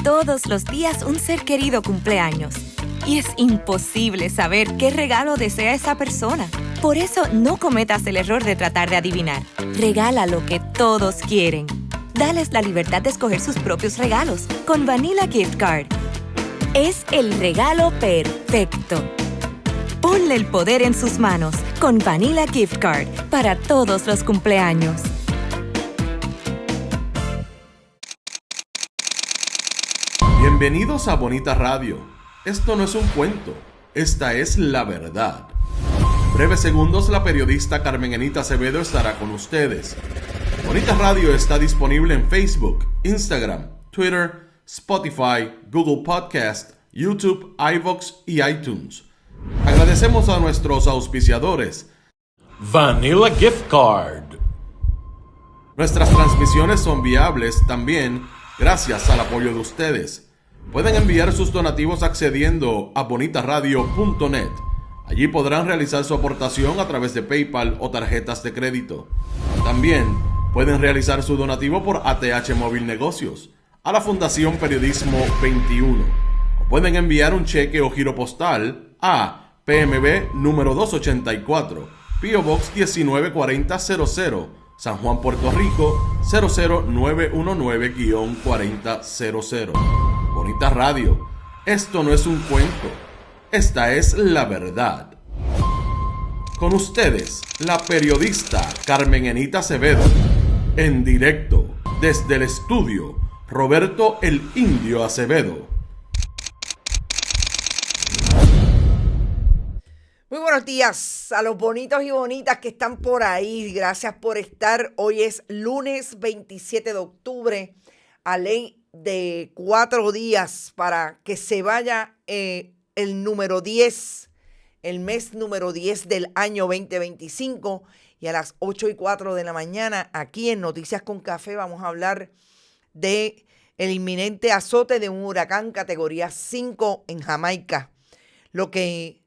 Todos los días un ser querido cumpleaños. Y es imposible saber qué regalo desea esa persona. Por eso no cometas el error de tratar de adivinar. Regala lo que todos quieren. Dales la libertad de escoger sus propios regalos con Vanilla Gift Card. Es el regalo perfecto. Ponle el poder en sus manos con Vanilla Gift Card para todos los cumpleaños. Bienvenidos a Bonita Radio. Esto no es un cuento, esta es la verdad. En breves segundos, la periodista Carmen Enita Acevedo estará con ustedes. Bonita Radio está disponible en Facebook, Instagram, Twitter, Spotify, Google Podcast, YouTube, iVoox y iTunes. Agradecemos a nuestros auspiciadores. Vanilla Gift Card. Nuestras transmisiones son viables también gracias al apoyo de ustedes. Pueden enviar sus donativos accediendo a bonitaradio.net. Allí podrán realizar su aportación a través de PayPal o tarjetas de crédito. También pueden realizar su donativo por ATH Móvil Negocios a la Fundación Periodismo 21. O pueden enviar un cheque o giro postal a PMB número 284, P.O. Box 194000, San Juan, Puerto Rico 00919-4000. Bonita Radio, esto no es un cuento, esta es la verdad. Con ustedes, la periodista Carmen Enita Acevedo, en directo desde el estudio Roberto el Indio Acevedo. Muy buenos días a los bonitos y bonitas que están por ahí. Gracias por estar. Hoy es lunes 27 de octubre, a ley de 4 días para que se vaya el número 10, el mes número 10 del año 2025. Y a las 8:04 de la mañana, aquí en Noticias con Café, vamos a hablar de el inminente azote de un huracán categoría 5 en Jamaica. Lo que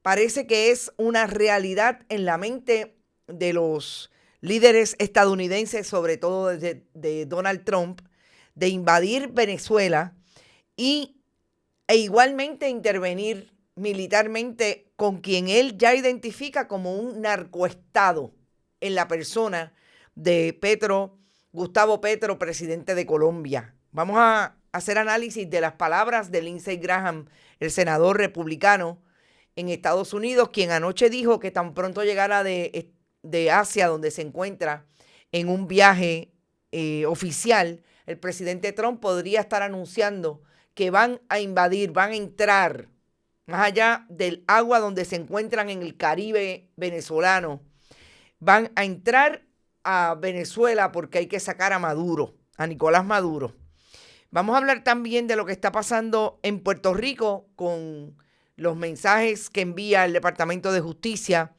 parece que es una realidad en la mente de los líderes estadounidenses, sobre todo de Donald Trump, de invadir Venezuela e igualmente intervenir militarmente con quien él ya identifica como un narcoestado en la persona de Gustavo Petro, presidente de Colombia. Vamos a hacer análisis de las palabras de Lindsey Graham, el senador republicano en Estados Unidos, quien anoche dijo que tan pronto llegara de Asia, donde se encuentra en un viaje oficial, el presidente Trump podría estar anunciando que van a invadir, van a entrar más allá del agua donde se encuentran en el Caribe venezolano. Van a entrar a Venezuela porque hay que sacar a Maduro, a Nicolás Maduro. Vamos a hablar también de lo que está pasando en Puerto Rico con los mensajes que envía el Departamento de Justicia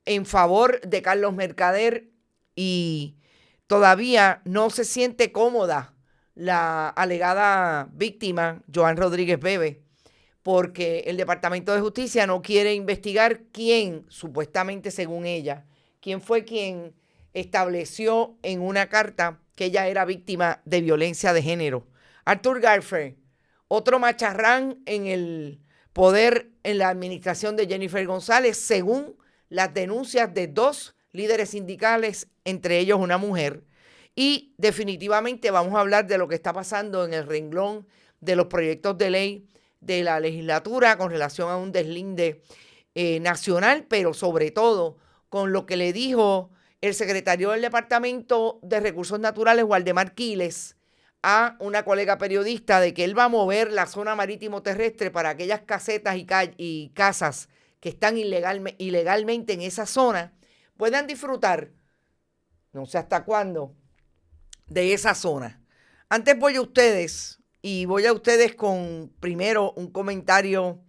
en favor de Carlos Mercader, y todavía no se siente cómoda la alegada víctima, Joan Rodríguez Bebe, porque el Departamento de Justicia no quiere investigar quién, supuestamente según ella, quién fue quien estableció en una carta que ella era víctima de violencia de género. Arthur Garfer, otro macharrán en el poder en la administración de Jennifer González, según las denuncias de 2 líderes sindicales, entre ellos una mujer. Y definitivamente vamos a hablar de lo que está pasando en el renglón de los proyectos de ley de la legislatura con relación a un deslinde nacional, pero sobre todo con lo que le dijo el secretario del Departamento de Recursos Naturales, Waldemar Quiles, a una colega periodista, de que él va a mover la zona marítimo terrestre para aquellas casetas y casas que están ilegalmente en esa zona puedan disfrutar, no sé hasta cuándo, de esa zona. Antes voy a ustedes con primero un comentario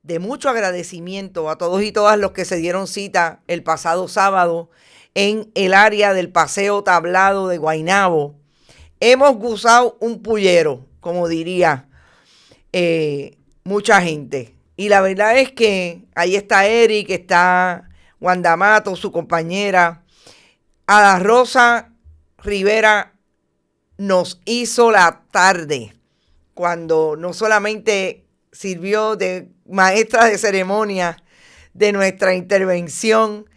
de mucho agradecimiento a todos y todas los que se dieron cita el pasado sábado en el área del Paseo Tablado de Guaynabo. Hemos gozado un pullero, como diría mucha gente. Y la verdad es que ahí está Eric, está Wanda Mato, su compañera. Ada Rosa Rivera nos hizo la tarde cuando no solamente sirvió de maestra de ceremonia de nuestra intervención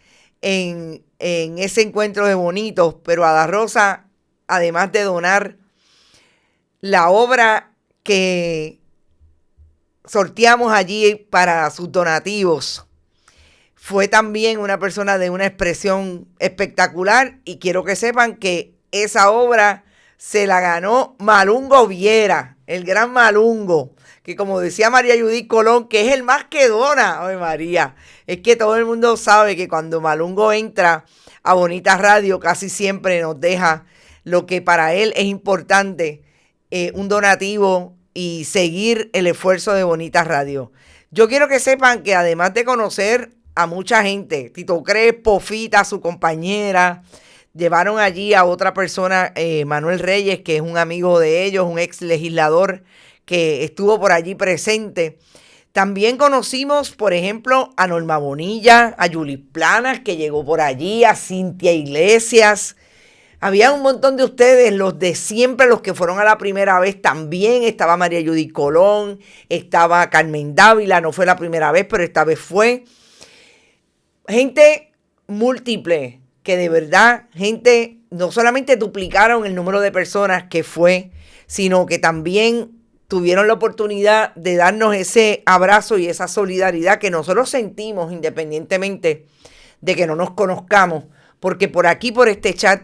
en ese encuentro de bonitos, pero Ada Rosa, además de donar la obra que sorteamos allí para sus donativos, fue también una persona de una expresión espectacular, y quiero que sepan que esa obra se la ganó Malungo Viera, el gran Malungo, que como decía María Judith Colón, que es el más que dona. Ay, María, es que todo el mundo sabe que cuando Malungo entra a Bonita Radio casi siempre nos deja lo que para él es importante, un donativo y seguir el esfuerzo de Bonita Radio. Yo quiero que sepan que además de conocer a mucha gente, Tito Crespo, Fita, su compañera, llevaron allí a otra persona, Manuel Reyes, que es un amigo de ellos, un ex legislador que estuvo por allí presente. También conocimos, por ejemplo, a Norma Bonilla, a Yulis Planas, que llegó por allí, a Cintia Iglesias. Había un montón de ustedes, los de siempre, los que fueron a la primera vez también. Estaba María Judith Colón, estaba Carmen Dávila, no fue la primera vez, pero esta vez fue. Gente múltiple, que de verdad, gente, no solamente duplicaron el número de personas que fue, sino que también tuvieron la oportunidad de darnos ese abrazo y esa solidaridad que nosotros sentimos independientemente de que no nos conozcamos, porque por aquí, por este chat,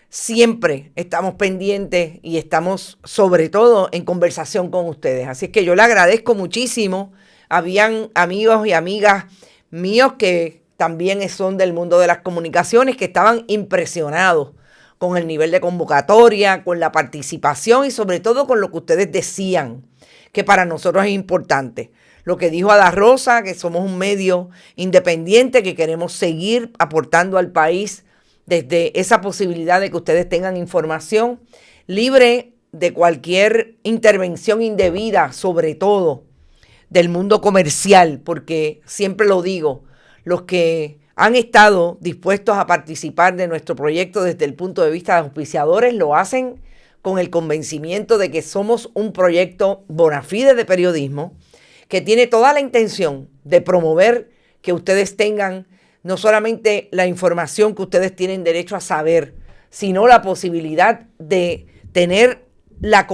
siempre estamos pendientes y estamos sobre todo en conversación con ustedes. Así es que yo le agradezco muchísimo. Habían amigos y amigas míos que también son del mundo de las comunicaciones, que estaban impresionados con el nivel de convocatoria, con la participación y sobre todo con lo que ustedes decían, que para nosotros es importante. Lo que dijo Ada Rosa, que somos un medio independiente, que queremos seguir aportando al país desde esa posibilidad de que ustedes tengan información libre de cualquier intervención indebida, sobre todo del mundo comercial, porque siempre lo digo, los que han estado dispuestos a participar de nuestro proyecto desde el punto de vista de auspiciadores lo hacen con el convencimiento de que somos un proyecto bona fide de periodismo que tiene toda la intención de promover que ustedes tengan no solamente la información que ustedes tienen derecho a saber, sino la posibilidad de tener la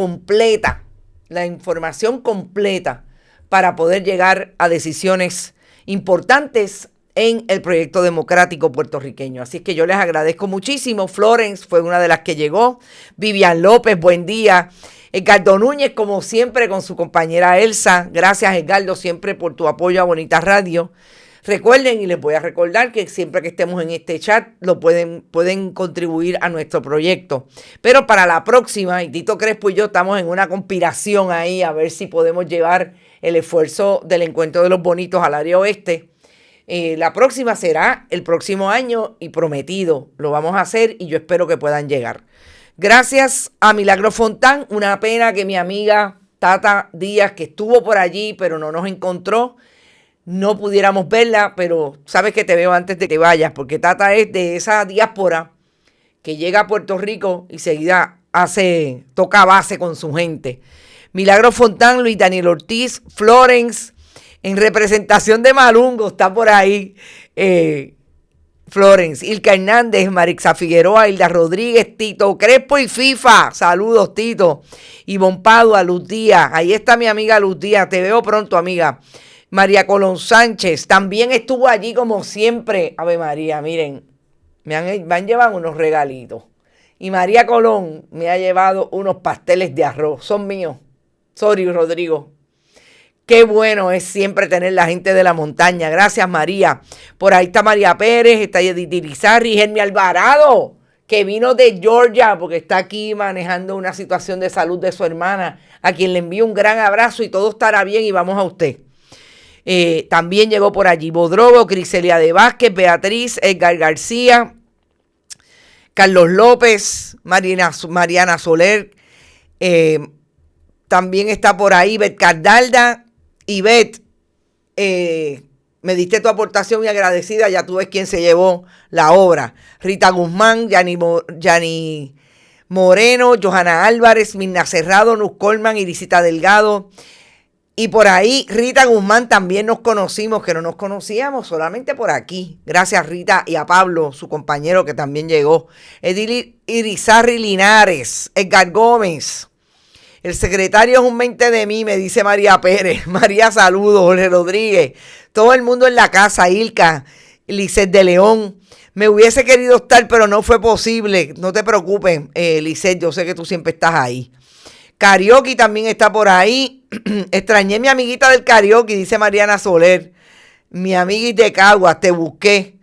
información completa para poder llegar a decisiones importantes en el proyecto democrático puertorriqueño. Así es que yo les agradezco muchísimo. Florence fue una de las que llegó. Vivian López, buen día. Edgardo Núñez, como siempre, con su compañera Elsa. Gracias, Edgardo, siempre por tu apoyo a Bonita Radio. Recuerden, y les voy a recordar, que siempre que estemos en este chat pueden contribuir a nuestro proyecto. Pero para la próxima, y Tito Crespo y yo estamos en una conspiración ahí a ver si podemos llevar el esfuerzo del encuentro de los bonitos al área oeste. La próxima será el próximo año y prometido, lo vamos a hacer y yo espero que puedan llegar. Gracias a Milagro Fontán, una pena que mi amiga Tata Díaz, que estuvo por allí pero no nos encontró, no pudiéramos verla, pero sabes que te veo antes de que vayas, porque Tata es de esa diáspora que llega a Puerto Rico y seguida toca base con su gente. Milagro Fontán, Luis Daniel Ortiz, Florence, en representación de Malungo, está por ahí Florence, Ilka Hernández, Marixa Figueroa, Hilda Rodríguez, Tito Crespo y FIFA. Saludos, Tito. Ivonne Padua, Luz Díaz. Ahí está mi amiga Luz Díaz. Te veo pronto, amiga. María Colón Sánchez también estuvo allí como siempre. Ave María, miren, me han llevado unos regalitos. Y María Colón me ha llevado unos pasteles de arroz. Son míos. Sorry, Rodrigo. Qué bueno es siempre tener la gente de la montaña. Gracias, María. Por ahí está María Pérez, está Edith Irizarry, Germi Alvarado, que vino de Georgia porque está aquí manejando una situación de salud de su hermana, a quien le envío un gran abrazo y todo estará bien y vamos a usted. También llegó por allí Bodrogo, Criselia de Vázquez, Beatriz, Edgar García, Carlos López, Mariana Soler, también está por ahí Bet Cardalda. Y Bet, me diste tu aportación y agradecida, ya tú ves quién se llevó la obra. Rita Guzmán, Yani Moreno, Johanna Álvarez, Mirna Cerrado, Nuz Colman, Irisita Delgado. Y por ahí Rita Guzmán también nos conocimos, que no nos conocíamos solamente por aquí. Gracias Rita y a Pablo, su compañero que también llegó. Edil Irizarry Linares, Edgar Gómez. El secretario es un mente de mí, me dice María Pérez. María, saludos. Jorge Rodríguez. Todo el mundo en la casa. Ilka, Lisset de León. Me hubiese querido estar, pero no fue posible. No te preocupes, Lisset, yo sé que tú siempre estás ahí. Karaoke también está por ahí. Extrañé mi amiguita del karaoke, dice Mariana Soler. Mi amiguita de Caguas, te busqué.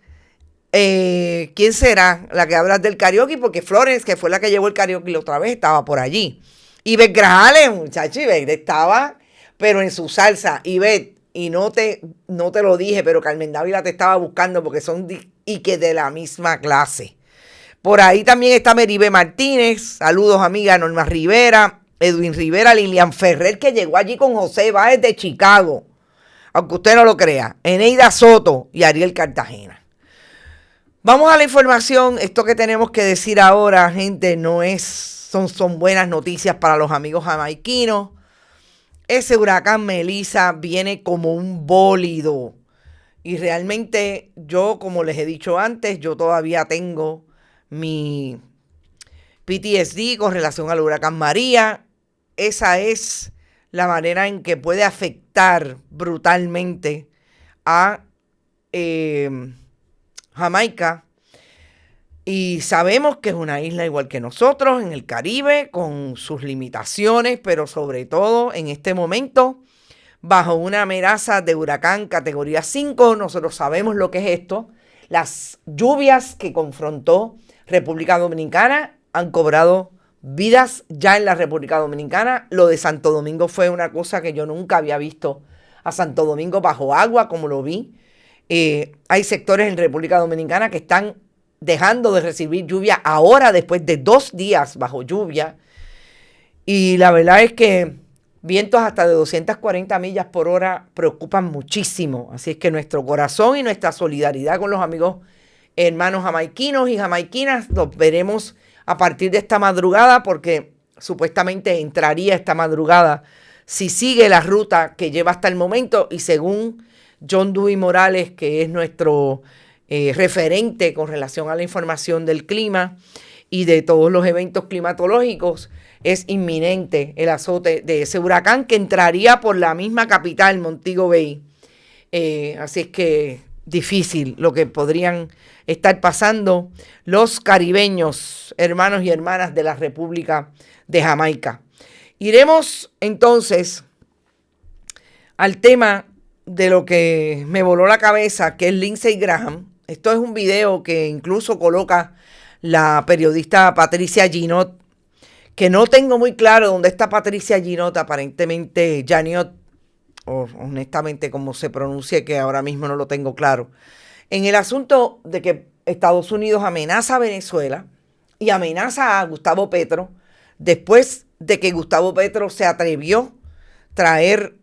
¿Quién será la que hablas del karaoke? Porque Florence, que fue la que llevó el karaoke la otra vez, estaba por allí. Ivette Grajales, muchacho, Ivette estaba, pero en su salsa. Ivette, y no te lo dije, pero Carmen Dávila te estaba buscando porque son y que de la misma clase. Por ahí también está Meribe Martínez. Saludos, amiga Norma Rivera. Edwin Rivera, Lilian Ferrer, que llegó allí con José Báez de Chicago, aunque usted no lo crea, Eneida Soto y Ariel Cartagena. Vamos a la información. Esto que tenemos que decir ahora, gente, no es, son buenas noticias para los amigos jamaiquinos. Ese huracán Melissa viene como un bólido y realmente yo, como les he dicho antes, yo todavía tengo mi PTSD con relación al huracán María. Esa es la manera en que puede afectar brutalmente a Jamaica. Y sabemos que es una isla igual que nosotros, en el Caribe, con sus limitaciones, pero sobre todo en este momento, bajo una amenaza de huracán categoría 5. Nosotros sabemos lo que es esto. Las lluvias que confrontó República Dominicana han cobrado vidas ya en la República Dominicana. Lo de Santo Domingo fue una cosa que yo nunca había visto a Santo Domingo bajo agua como lo vi. Hay sectores en República Dominicana que están dejando de recibir lluvia ahora después de 2 días bajo lluvia. Y la verdad es que vientos hasta de 240 millas por hora preocupan muchísimo. Así es que nuestro corazón y nuestra solidaridad con los amigos hermanos jamaiquinos y jamaiquinas los veremos a partir de esta madrugada, porque supuestamente entraría esta madrugada si sigue la ruta que lleva hasta el momento, y según John Dewey Morales, que es nuestro referente con relación a la información del clima y de todos los eventos climatológicos, es inminente el azote de ese huracán que entraría por la misma capital, Montego Bay. Así es que difícil lo que podrían estar pasando los caribeños, hermanos y hermanas de la República de Jamaica. Iremos entonces al tema de lo que me voló la cabeza, que es Lindsey Graham. Esto es un video que incluso coloca la periodista Patricia Ginot, que no tengo muy claro dónde está Patricia Ginot, aparentemente Janiot, o honestamente como se pronuncie, que ahora mismo no lo tengo claro, en el asunto de que Estados Unidos amenaza a Venezuela y amenaza a Gustavo Petro después de que Gustavo Petro se atrevió a traer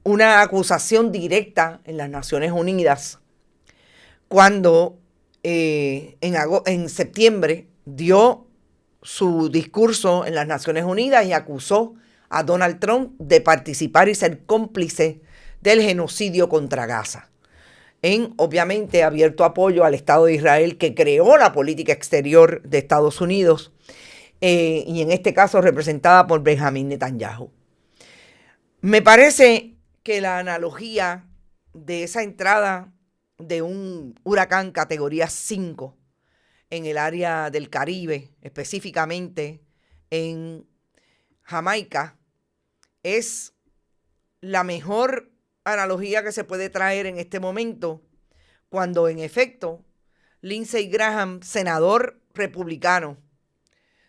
una acusación directa en las Naciones Unidas cuando en septiembre dio su discurso en las Naciones Unidas y acusó a Donald Trump de participar y ser cómplice del genocidio contra Gaza, en obviamente abierto apoyo al Estado de Israel, que creó la política exterior de Estados Unidos, y en este caso representada por Benjamín Netanyahu. Me parece que la analogía de esa entrada de un huracán categoría 5 en el área del Caribe, específicamente en Jamaica, es la mejor analogía que se puede traer en este momento, cuando en efecto Lindsey Graham, senador republicano,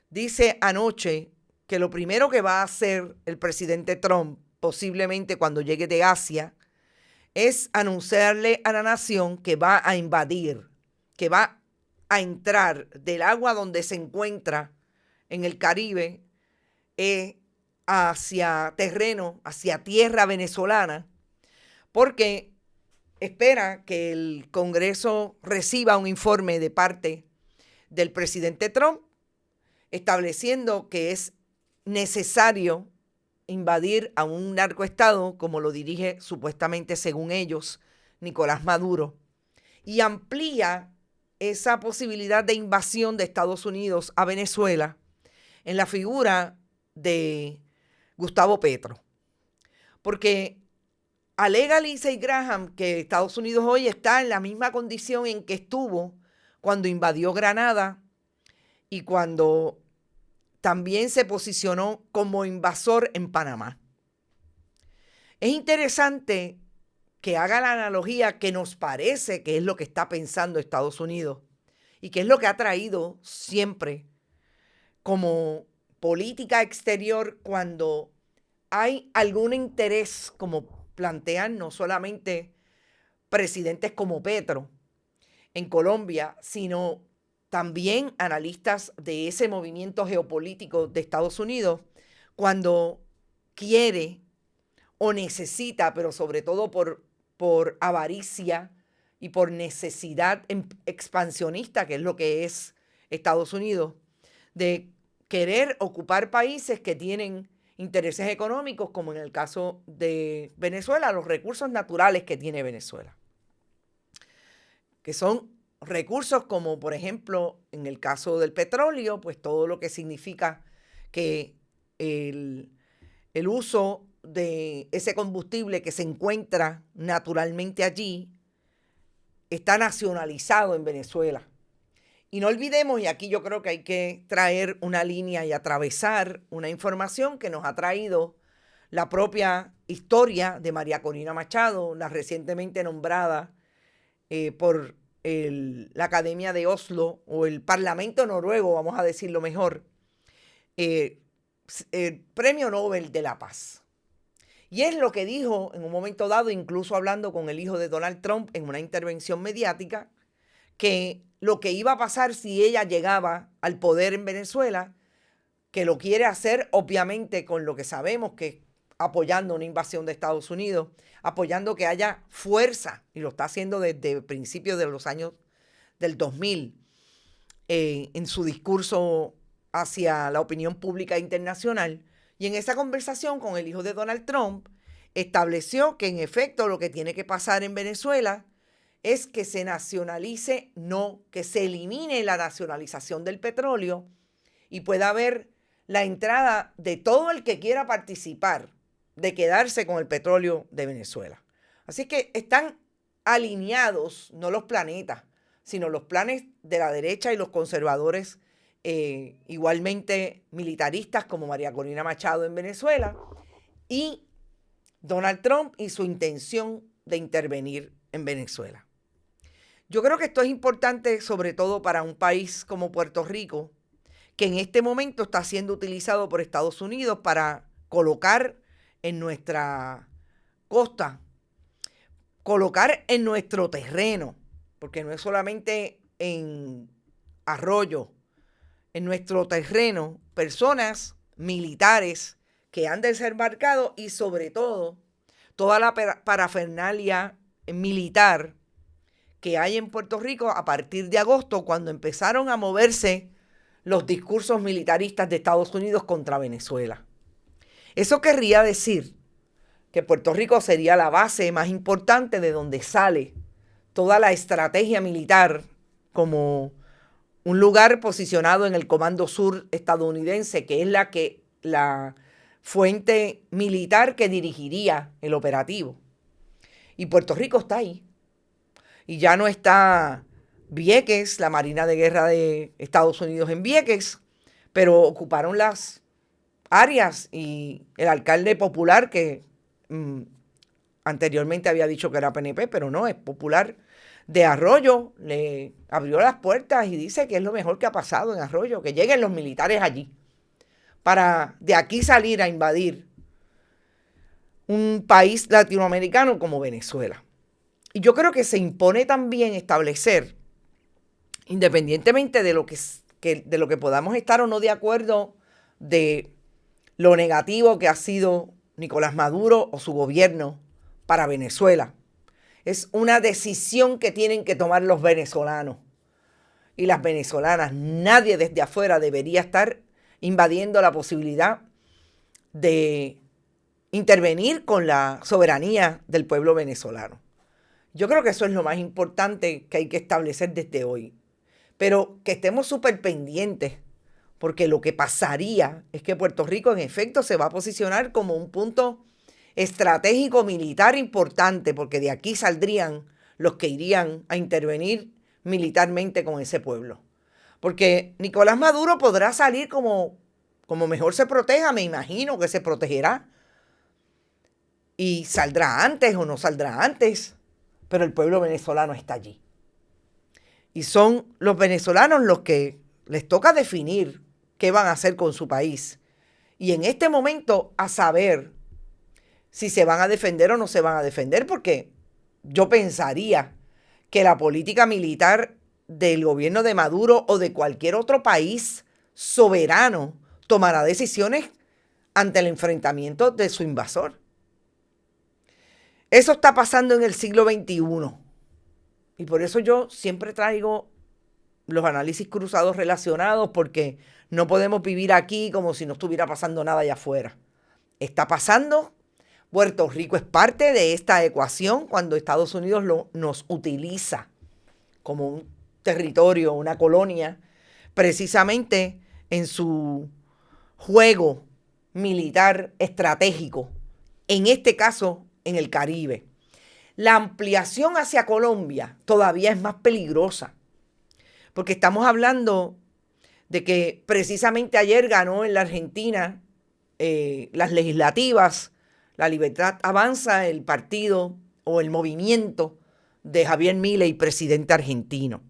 dice anoche que lo primero que va a hacer el presidente Trump, posiblemente cuando llegue de Asia, es anunciarle a la nación que va a invadir, que va a entrar del agua donde se encuentra en el Caribe hacia terreno, hacia tierra venezolana, porque espera que el Congreso reciba un informe de parte del presidente Trump estableciendo que es necesario invadir a un narcoestado, como lo dirige supuestamente, según ellos, Nicolás Maduro, y amplía esa posibilidad de invasión de Estados Unidos a Venezuela en la figura de Gustavo Petro. Porque alega Lindsey Graham que Estados Unidos hoy está en la misma condición en que estuvo cuando invadió Granada y cuando también se posicionó como invasor en Panamá. Es interesante que haga la analogía que nos parece que es lo que está pensando Estados Unidos y que es lo que ha traído siempre como política exterior cuando hay algún interés, como plantean no solamente presidentes como Petro en Colombia, sino también analistas de ese movimiento geopolítico de Estados Unidos, cuando quiere o necesita, pero sobre todo por avaricia y por necesidad expansionista, que es lo que es Estados Unidos, de querer ocupar países que tienen intereses económicos, como en el caso de Venezuela, los recursos naturales que tiene Venezuela, que son recursos como, por ejemplo, en el caso del petróleo, pues todo lo que significa que el uso de ese combustible que se encuentra naturalmente allí está nacionalizado en Venezuela. Y no olvidemos, y aquí yo creo que hay que traer una línea y atravesar una información que nos ha traído la propia historia de María Corina Machado, la recientemente nombrada por la Academia de Oslo, o el Parlamento noruego, vamos a decirlo mejor, el Premio Nobel de la Paz. Y es lo que dijo en un momento dado, incluso hablando con el hijo de Donald Trump en una intervención mediática, que lo que iba a pasar si ella llegaba al poder en Venezuela, que lo quiere hacer obviamente con lo que sabemos que es apoyando una invasión de Estados Unidos, apoyando que haya fuerza, y lo está haciendo desde principios de los años del 2000, en su discurso hacia la opinión pública internacional. Y en esa conversación con el hijo de Donald Trump, estableció que en efecto lo que tiene que pasar en Venezuela es que se nacionalice, no que se elimine la nacionalización del petróleo y pueda haber la entrada de todo el que quiera participar de quedarse con el petróleo de Venezuela. Así que están alineados, no los planetas, sino los planes de la derecha y los conservadores, igualmente militaristas como María Corina Machado en Venezuela, y Donald Trump y su intención de intervenir en Venezuela. Yo creo que esto es importante sobre todo para un país como Puerto Rico, que en este momento está siendo utilizado por Estados Unidos para colocar en nuestra costa, colocar en nuestro terreno, porque no es solamente en Arroyo, en nuestro terreno, personas militares que han desembarcado y sobre todo toda la parafernalia militar que hay en Puerto Rico a partir de agosto, cuando empezaron a moverse los discursos militaristas de Estados Unidos contra Venezuela. Eso querría decir que Puerto Rico sería la base más importante de donde sale toda la estrategia militar, como un lugar posicionado en el Comando Sur estadounidense, que es la fuente militar que dirigiría el operativo. Y Puerto Rico está ahí. Y ya no está Vieques, la Marina de Guerra de Estados Unidos en Vieques, pero ocuparon las áreas, y el alcalde popular, que anteriormente había dicho que era PNP, pero no, es popular, de Arroyo, le abrió las puertas y dice que es lo mejor que ha pasado en Arroyo, que lleguen los militares allí, para de aquí salir a invadir un país latinoamericano como Venezuela. Y yo creo que se impone también establecer, independientemente de lo que podamos estar o no de acuerdo de lo negativo que ha sido Nicolás Maduro o su gobierno para Venezuela, es una decisión que tienen que tomar los venezolanos. y las venezolanas. Nadie desde afuera debería estar invadiendo la posibilidad de intervenir con la soberanía del pueblo venezolano. Yo creo que eso es lo más importante que hay que establecer desde hoy. Pero que estemos súper pendientes, porque lo que pasaría es que Puerto Rico en efecto se va a posicionar como un punto estratégico militar importante, porque de aquí saldrían los que irían a intervenir militarmente con ese pueblo. Porque Nicolás Maduro podrá salir como mejor se proteja, me imagino que se protegerá. Y saldrá antes o no saldrá antes, pero el pueblo venezolano está allí. Y son los venezolanos los que les toca definir qué van a hacer con su país. Y en este momento a saber si se van a defender o no se van a defender, porque yo pensaría que la política militar del gobierno de Maduro o de cualquier otro país soberano tomará decisiones ante el enfrentamiento de su invasor. Eso está pasando en el siglo XXI. Y por eso yo siempre traigo los análisis cruzados relacionados, porque no podemos vivir aquí como si no estuviera pasando nada allá afuera. Está pasando. Puerto Rico es parte de esta ecuación cuando Estados Unidos nos utiliza como un territorio, una colonia, precisamente en su juego militar estratégico, en este caso en el Caribe. La ampliación hacia Colombia todavía es más peligrosa, porque estamos hablando de que precisamente ayer ganó en la Argentina las legislativas. La Libertad Avanza, el partido o el movimiento de Javier Milei, presidente argentino.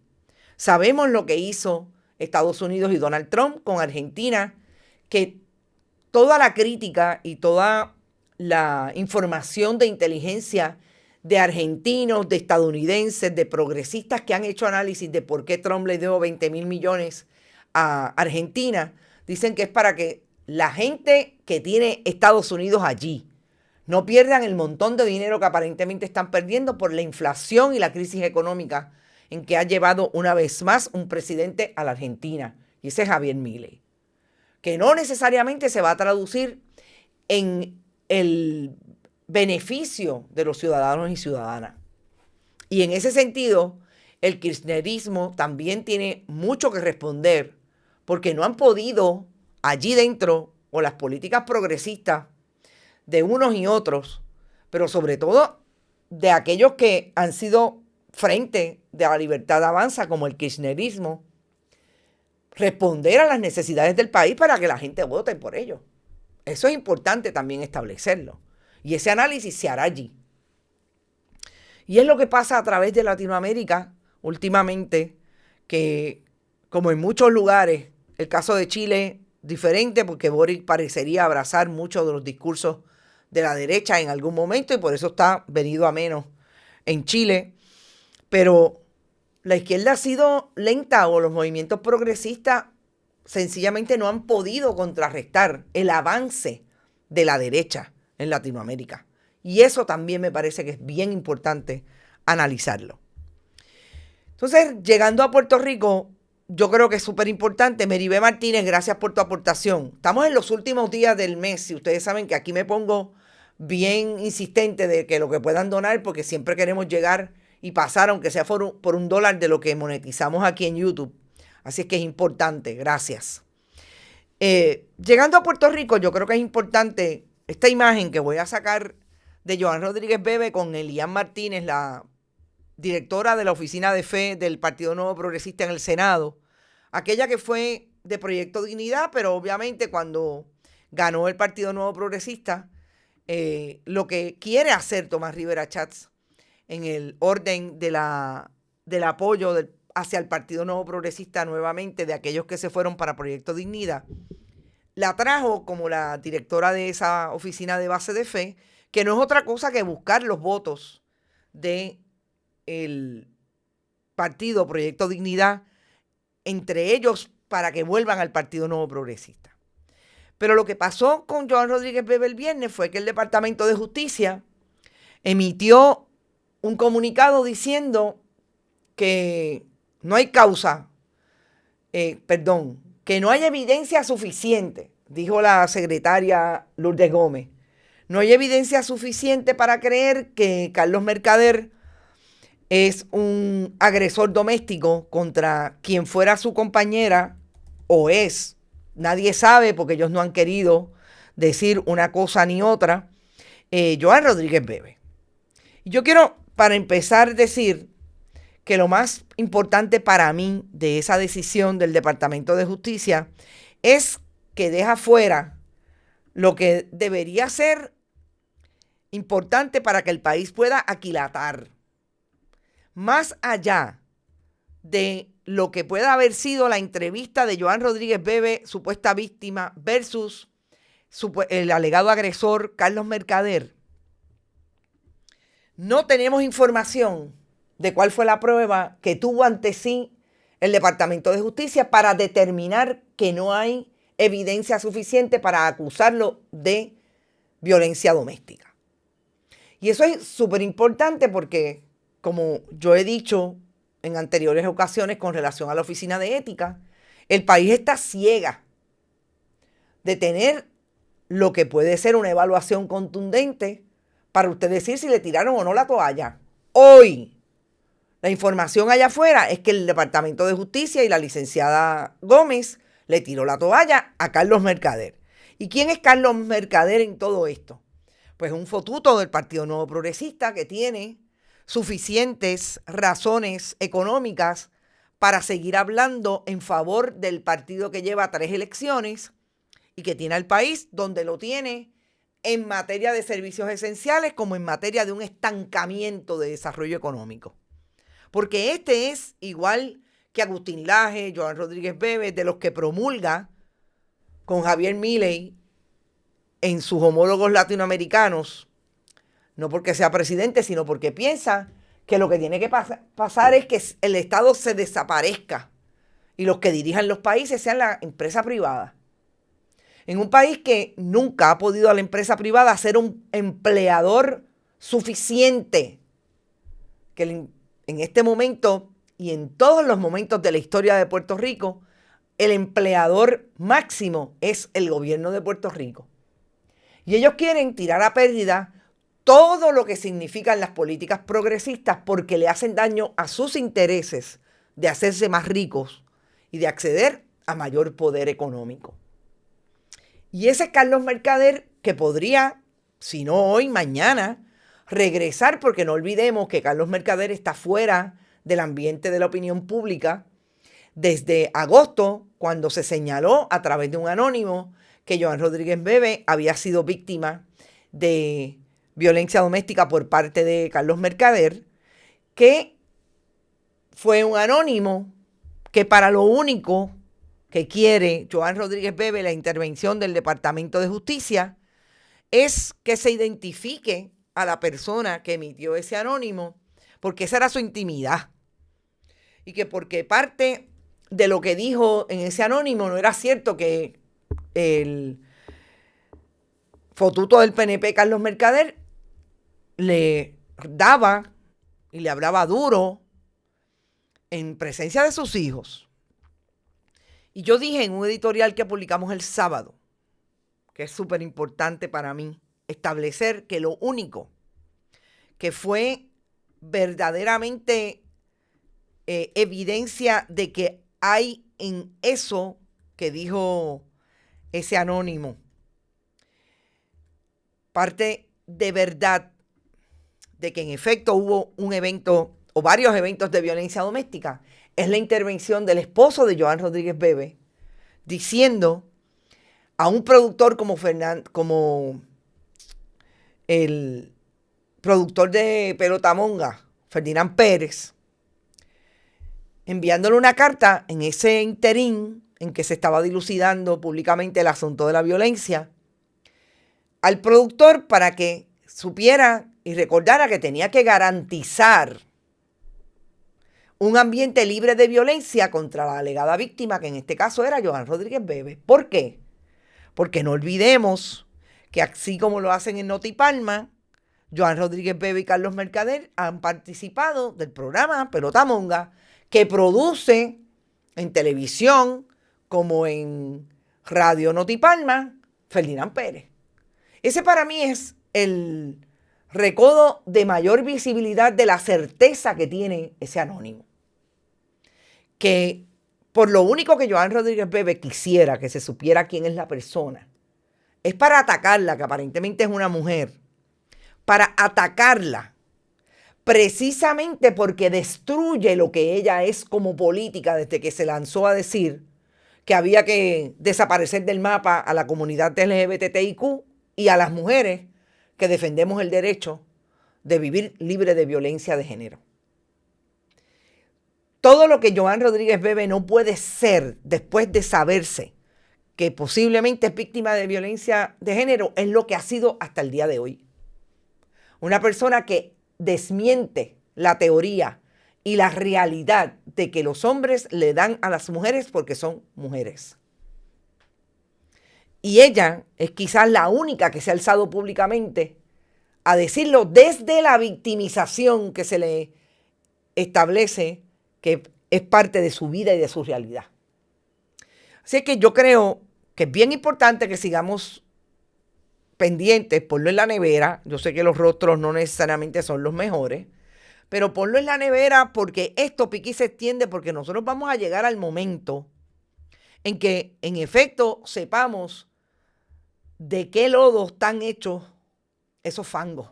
Sabemos lo que hizo Estados Unidos y Donald Trump con Argentina, que toda la crítica y toda la información de inteligencia de argentinos, de estadounidenses, de progresistas que han hecho análisis de por qué Trump le dio 20,000 millones a Argentina, dicen que es para que la gente que tiene Estados Unidos allí no pierdan el montón de dinero que aparentemente están perdiendo por la inflación y la crisis económica en que ha llevado una vez más un presidente a la Argentina, y ese es Javier Milei, que no necesariamente se va a traducir en el beneficio de los ciudadanos y ciudadanas. Y en ese sentido, el kirchnerismo también tiene mucho que responder, porque no han podido allí dentro, o las políticas progresistas de unos y otros, pero sobre todo de aquellos que han sido frente de la Libertad Avanza, como el kirchnerismo, responder a las necesidades del país para que la gente vote por ellos. Eso es importante también establecerlo. Y ese análisis se hará allí. Y es lo que pasa a través de Latinoamérica últimamente, que como en muchos lugares, el caso de Chile diferente, porque Boric parecería abrazar muchos de los discursos de la derecha en algún momento, y por eso está venido a menos en Chile. Pero la izquierda ha sido lenta, o los movimientos progresistas sencillamente no han podido contrarrestar el avance de la derecha en Latinoamérica. Y eso también me parece que es bien importante analizarlo. Entonces, llegando a Puerto Rico, yo creo que es súper importante. Meribé Martínez, gracias por tu aportación. Estamos en los últimos días del mes y ustedes saben que aquí me pongo bien insistente de que lo que puedan donar, porque siempre queremos llegar y pasar, aunque sea por $1 de lo que monetizamos aquí en YouTube. Así es que es importante, gracias. Llegando a Puerto Rico, yo creo que es importante esta imagen que voy a sacar de Joan Rodríguez Bebe con Elian Martínez, la directora de la Oficina de Fe del Partido Nuevo Progresista en el Senado, aquella que fue de Proyecto Dignidad, pero obviamente cuando ganó el Partido Nuevo Progresista, lo que quiere hacer Tomás Rivera Chats en el orden del apoyo hacia el Partido Nuevo Progresista nuevamente de aquellos que se fueron para Proyecto Dignidad, la trajo como la directora de esa oficina de base de fe, que no es otra cosa que buscar los votos del Partido Proyecto Dignidad, entre ellos para que vuelvan al Partido Nuevo Progresista. Pero lo que pasó con Joan Rodríguez Bebe el viernes fue que el Departamento de Justicia emitió un comunicado diciendo que no hay causa que no hay evidencia suficiente, dijo la secretaria Lourdes Gómez. No hay evidencia suficiente para creer que Carlos Mercader es un agresor doméstico contra quien fuera su compañera o es. Nadie sabe porque ellos no han querido decir una cosa ni otra. Joan Rodríguez Bebe. Y yo quiero, para empezar, decir que lo más importante para mí de esa decisión del Departamento de Justicia es que deja fuera lo que debería ser importante para que el país pueda aquilatar. Más allá de lo que pueda haber sido la entrevista de Joan Rodríguez Bebe, supuesta víctima, versus el alegado agresor Carlos Mercader, no tenemos información de cuál fue la prueba que tuvo ante sí el Departamento de Justicia para determinar que no hay evidencia suficiente para acusarlo de violencia doméstica. Y eso es súper importante porque, como yo he dicho en anteriores ocasiones con relación a la Oficina de Ética, el país está ciega de tener lo que puede ser una evaluación contundente para usted decir si le tiraron o no la toalla. Hoy, la información allá afuera es que el Departamento de Justicia y la licenciada Gómez le tiró la toalla a Carlos Mercader. ¿Y quién es Carlos Mercader en todo esto? Pues un fotuto del Partido Nuevo Progresista que tiene suficientes razones económicas para seguir hablando en favor del partido que lleva 3 elecciones y que tiene al país donde lo tiene en materia de servicios esenciales como en materia de un estancamiento de desarrollo económico. Porque este es, igual que Agustín Laje, Joan Rodríguez Bebe, de los que promulga con Javier Milei en sus homólogos latinoamericanos, no porque sea presidente, sino porque piensa que lo que tiene que pasar es que el Estado se desaparezca y los que dirijan los países sean la empresa privada. En un país que nunca ha podido a la empresa privada ser un empleador suficiente, que en este momento y en todos los momentos de la historia de Puerto Rico, el empleador máximo es el gobierno de Puerto Rico. Y ellos quieren tirar a pérdida todo lo que significan las políticas progresistas porque le hacen daño a sus intereses de hacerse más ricos y de acceder a mayor poder económico. Y ese Carlos Mercader que podría, si no hoy, mañana, regresar, porque no olvidemos que Carlos Mercader está fuera del ambiente de la opinión pública desde agosto, cuando se señaló a través de un anónimo que Joan Rodríguez Bebe había sido víctima de violencia doméstica por parte de Carlos Mercader, que fue un anónimo que para lo único que quiere Joan Rodríguez Bebe, la intervención del Departamento de Justicia, es que se identifique a la persona que emitió ese anónimo, porque esa era su intimidad. Y que porque parte de lo que dijo en ese anónimo no era cierto, que el fotuto del PNP, Carlos Mercader, le daba y le hablaba duro en presencia de sus hijos. Y yo dije en un editorial que publicamos el sábado, que es súper importante para mí, establecer que lo único que fue verdaderamente evidencia de que hay en eso que dijo ese anónimo, parte de verdad de que en efecto hubo un evento o varios eventos de violencia doméstica, es la intervención del esposo de Joan Rodríguez Bebe, diciendo a un productor como el productor de Pelotamonga, Ferdinand Pérez, enviándole una carta en ese interín en que se estaba dilucidando públicamente el asunto de la violencia, al productor para que supiera y recordara que tenía que garantizar un ambiente libre de violencia contra la alegada víctima, que en este caso era Joan Rodríguez Bebe. ¿Por qué? Porque no olvidemos que así como lo hacen en Notipalma, Joan Rodríguez Bebe y Carlos Mercader han participado del programa Pelotamonga, que produce en televisión como en Radio Noti Palma, Ferdinand Pérez. Ese para mí es el recodo de mayor visibilidad de la certeza que tiene ese anónimo. Que por lo único que Joan Rodríguez Bebe quisiera que se supiera quién es la persona, es para atacarla, que aparentemente es una mujer, para atacarla, precisamente porque destruye lo que ella es como política desde que se lanzó a decir que había que desaparecer del mapa a la comunidad LGBTIQ y a las mujeres que defendemos el derecho de vivir libre de violencia de género. Todo lo que Joan Rodríguez Bebe no puede ser después de saberse que posiblemente es víctima de violencia de género es lo que ha sido hasta el día de hoy. Una persona que desmiente la teoría y la realidad de que los hombres le dan a las mujeres porque son mujeres. Y ella es quizás la única que se ha alzado públicamente a decirlo desde la victimización que se le establece que es parte de su vida y de su realidad. Así que yo creo que es bien importante que sigamos pendientes, ponlo en la nevera. Yo sé que los rostros no necesariamente son los mejores, pero ponlo en la nevera porque esto pique y se extiende, porque nosotros vamos a llegar al momento en que en efecto sepamos de qué lodo están hechos esos fangos.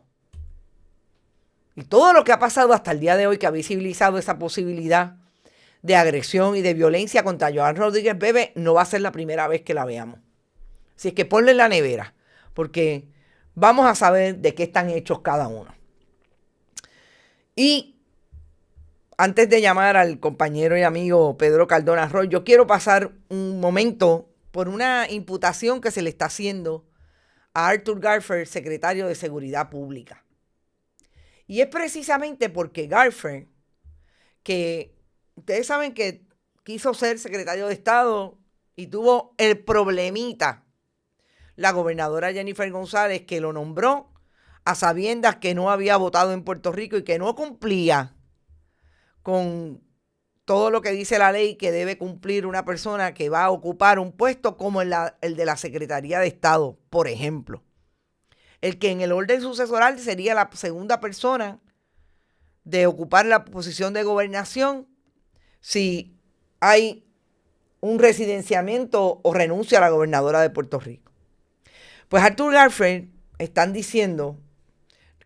Y todo lo que ha pasado hasta el día de hoy que ha visibilizado esa posibilidad de agresión y de violencia contra Joan Rodríguez Bebe no va a ser la primera vez que la veamos. Así es que ponlo en la nevera, porque vamos a saber de qué están hechos cada uno. Y antes de llamar al compañero y amigo Pedro Cardona Roy, yo quiero pasar un momento por una imputación que se le está haciendo a Arthur Garfer, secretario de Seguridad Pública. Y es precisamente porque Garfer, que ustedes saben que quiso ser secretario de Estado y tuvo el problemita, la gobernadora Jennifer González, que lo nombró a sabiendas que no había votado en Puerto Rico y que no cumplía con todo lo que dice la ley que debe cumplir una persona que va a ocupar un puesto como el de la Secretaría de Estado, por ejemplo. El que en el orden sucesoral sería la segunda persona de ocupar la posición de gobernación si hay un residenciamiento o renuncia a la gobernadora de Puerto Rico. Pues Arthur Garfer están diciendo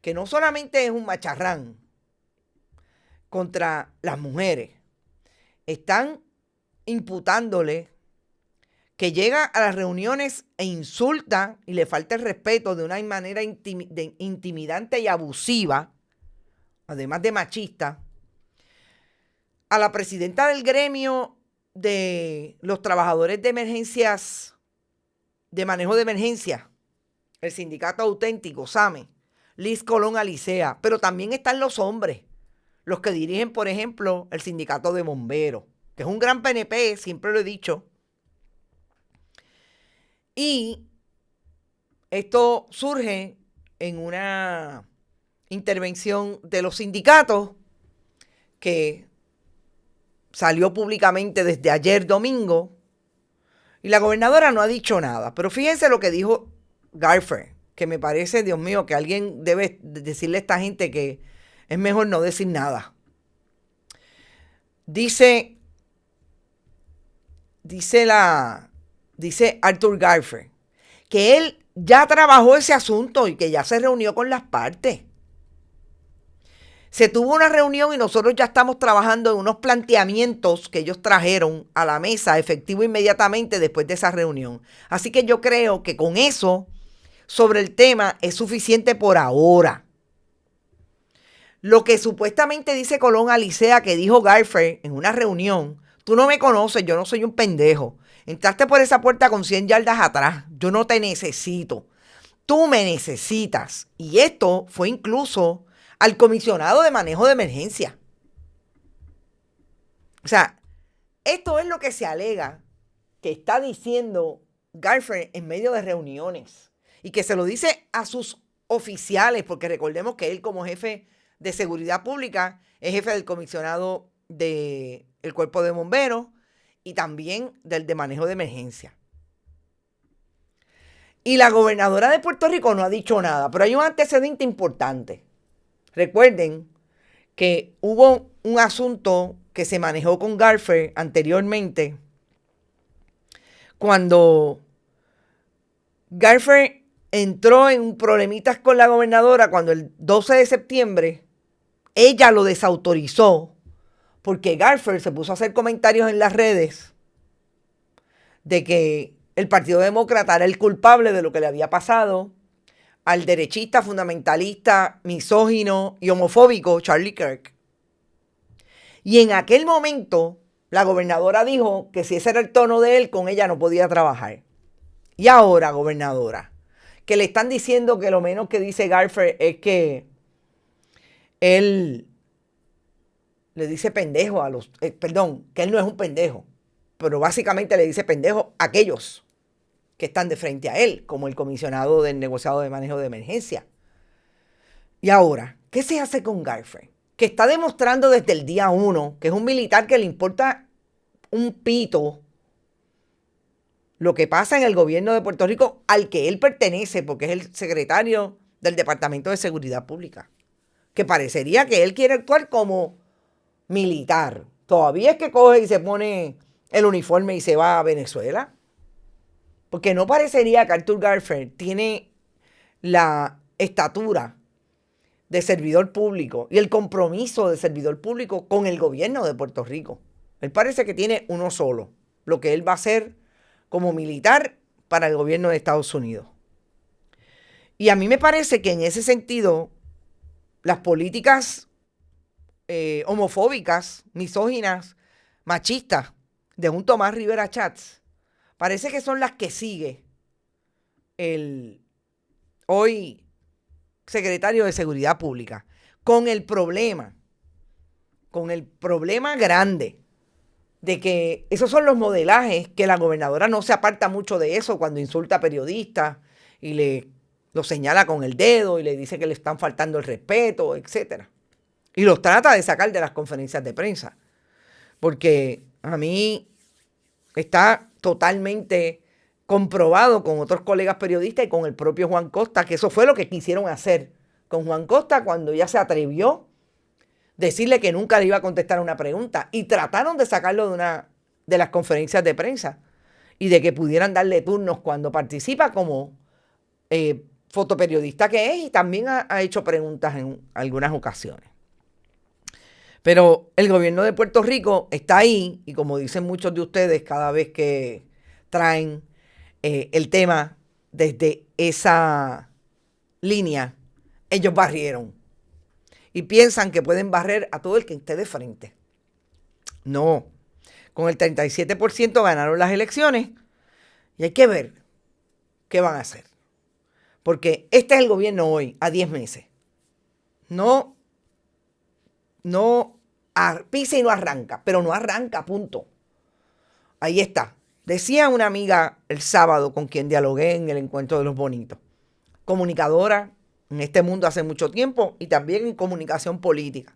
que no solamente es un macharrán contra las mujeres, están imputándole que llega a las reuniones e insulta y le falta el respeto de una manera intimidante y abusiva, además de machista, a la presidenta del gremio de los trabajadores de emergencias, de manejo de emergencia, el sindicato auténtico, SAME, Liz Colón Alicea, pero también están los hombres, los que dirigen, por ejemplo, el sindicato de bomberos, que es un gran PNP, siempre lo he dicho. Y esto surge en una intervención de los sindicatos que salió públicamente desde ayer domingo y la gobernadora no ha dicho nada. Pero fíjense lo que dijo Garfer, que me parece, Dios mío, que alguien debe decirle a esta gente que es mejor no decir nada. Dice Arthur Garfer que él ya trabajó ese asunto y que ya se reunió con las partes. Se tuvo una reunión y nosotros ya estamos trabajando en unos planteamientos que ellos trajeron a la mesa, efectivo inmediatamente después de esa reunión. Así que yo creo que con eso sobre el tema es suficiente por ahora. Lo que supuestamente dice Colón Alicea que dijo Garfer en una reunión, tú no me conoces, yo no soy un pendejo. Entraste por esa puerta con 100 yardas atrás, yo no te necesito. Tú me necesitas. Y esto fue incluso al comisionado de manejo de emergencia. O sea, esto es lo que se alega que está diciendo Garfer en medio de reuniones y que se lo dice a sus oficiales, porque recordemos que él como jefe de seguridad pública es jefe del comisionado del cuerpo de bomberos y también del de manejo de emergencia. Y la gobernadora de Puerto Rico no ha dicho nada, pero hay un antecedente importante. Recuerden que hubo un asunto que se manejó con Garfer anteriormente, cuando Garfer entró en problemitas con la gobernadora, cuando el 12 de septiembre ella lo desautorizó, porque Garfer se puso a hacer comentarios en las redes de que el Partido Demócrata era el culpable de lo que le había pasado al derechista, fundamentalista, misógino y homofóbico Charlie Kirk. Y en aquel momento, la gobernadora dijo que si ese era el tono de él, con ella no podía trabajar. Y ahora, gobernadora, que le están diciendo que lo menos que dice Garfer es que él le dice pendejo a los... perdón, que él no es un pendejo, pero básicamente le dice pendejo a aquellos que están de frente a él, como el comisionado del negociado de manejo de emergencia. Y ahora, ¿qué se hace con Garfer? Que está demostrando desde el día 1 que es un militar que le importa un pito lo que pasa en el gobierno de Puerto Rico al que él pertenece, porque es el secretario del Departamento de Seguridad Pública. Que parecería que él quiere actuar como militar. Todavía es que coge y se pone el uniforme y se va a Venezuela. Porque no parecería que Arthur Garfer tiene la estatura de servidor público y el compromiso de servidor público con el gobierno de Puerto Rico. Él parece que tiene uno solo, lo que él va a hacer como militar para el gobierno de Estados Unidos. Y a mí me parece que en ese sentido, las políticas homofóbicas, misóginas, machistas de un Tomás Rivera Chats, parece que son las que sigue el hoy secretario de Seguridad Pública, con el problema grande de que esos son los modelajes, que la gobernadora no se aparta mucho de eso cuando insulta a periodistas y lo señala con el dedo y le dice que le están faltando el respeto, etcétera. Y los trata de sacar de las conferencias de prensa. Porque a mí está totalmente comprobado con otros colegas periodistas y con el propio Juan Costa, que eso fue lo que quisieron hacer con Juan Costa cuando ya se atrevió a decirle que nunca le iba a contestar una pregunta. Y trataron de sacarlo de las conferencias de prensa y de que pudieran darle turnos cuando participa como fotoperiodista que es, y también ha hecho preguntas en algunas ocasiones. Pero el gobierno de Puerto Rico está ahí, y como dicen muchos de ustedes, cada vez que traen el tema desde esa línea, ellos barrieron. Y piensan que pueden barrer a todo el que esté de frente. No. Con el 37% ganaron las elecciones. Y hay que ver qué van a hacer. Porque este es el gobierno hoy, a 10 meses. No pisa y no arranca, pero no arranca, punto. Ahí está. Decía una amiga el sábado con quien dialogué en el Encuentro de los Bonitos, comunicadora en este mundo hace mucho tiempo y también en comunicación política,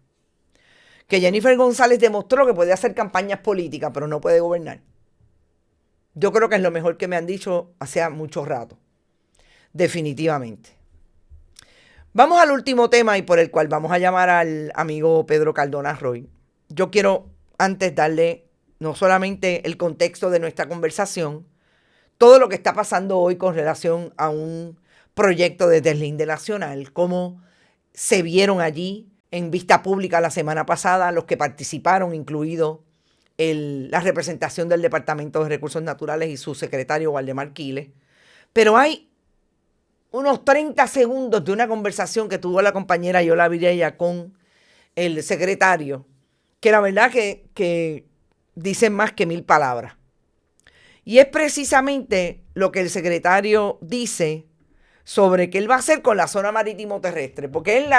que Jennifer González demostró que puede hacer campañas políticas, pero no puede gobernar. Yo creo que es lo mejor que me han dicho hace mucho rato, definitivamente. Vamos al último tema y por el cual vamos a llamar al amigo Pedro Cardona Roy. Yo quiero antes darle no solamente el contexto de nuestra conversación, todo lo que está pasando hoy con relación a un proyecto de deslinde nacional, cómo se vieron allí en vista pública la semana pasada los que participaron, incluido la representación del Departamento de Recursos Naturales y su secretario Waldemar Quiles. Pero hay unos 30 segundos de una conversación que tuvo la compañera Yola Virella con el secretario, que la verdad que dicen más que 1000 palabras. Y es precisamente lo que el secretario dice sobre qué él va a hacer con la zona marítimo terrestre, porque él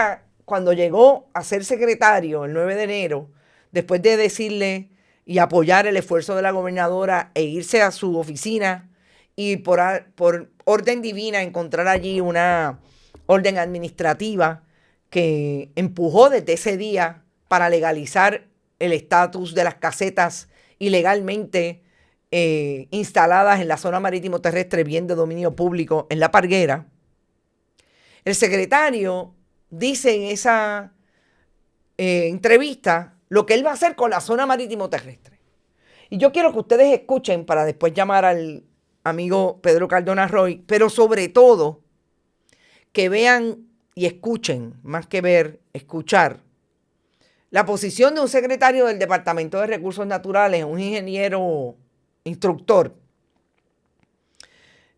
cuando llegó a ser secretario el 9 de enero, después de decirle y apoyar el esfuerzo de la gobernadora e irse a su oficina y por orden divina encontrar allí una orden administrativa que empujó desde ese día para legalizar el estatus de las casetas ilegalmente instaladas en la zona marítimo terrestre bien de dominio público en La Parguera, el secretario dice en esa entrevista lo que él va a hacer con la zona marítimo terrestre. Y yo quiero que ustedes escuchen para después llamar al amigo Pedro Cardona Roy, pero sobre todo que vean y escuchen, más que ver, escuchar, la posición de un secretario del Departamento de Recursos Naturales, un ingeniero instructor,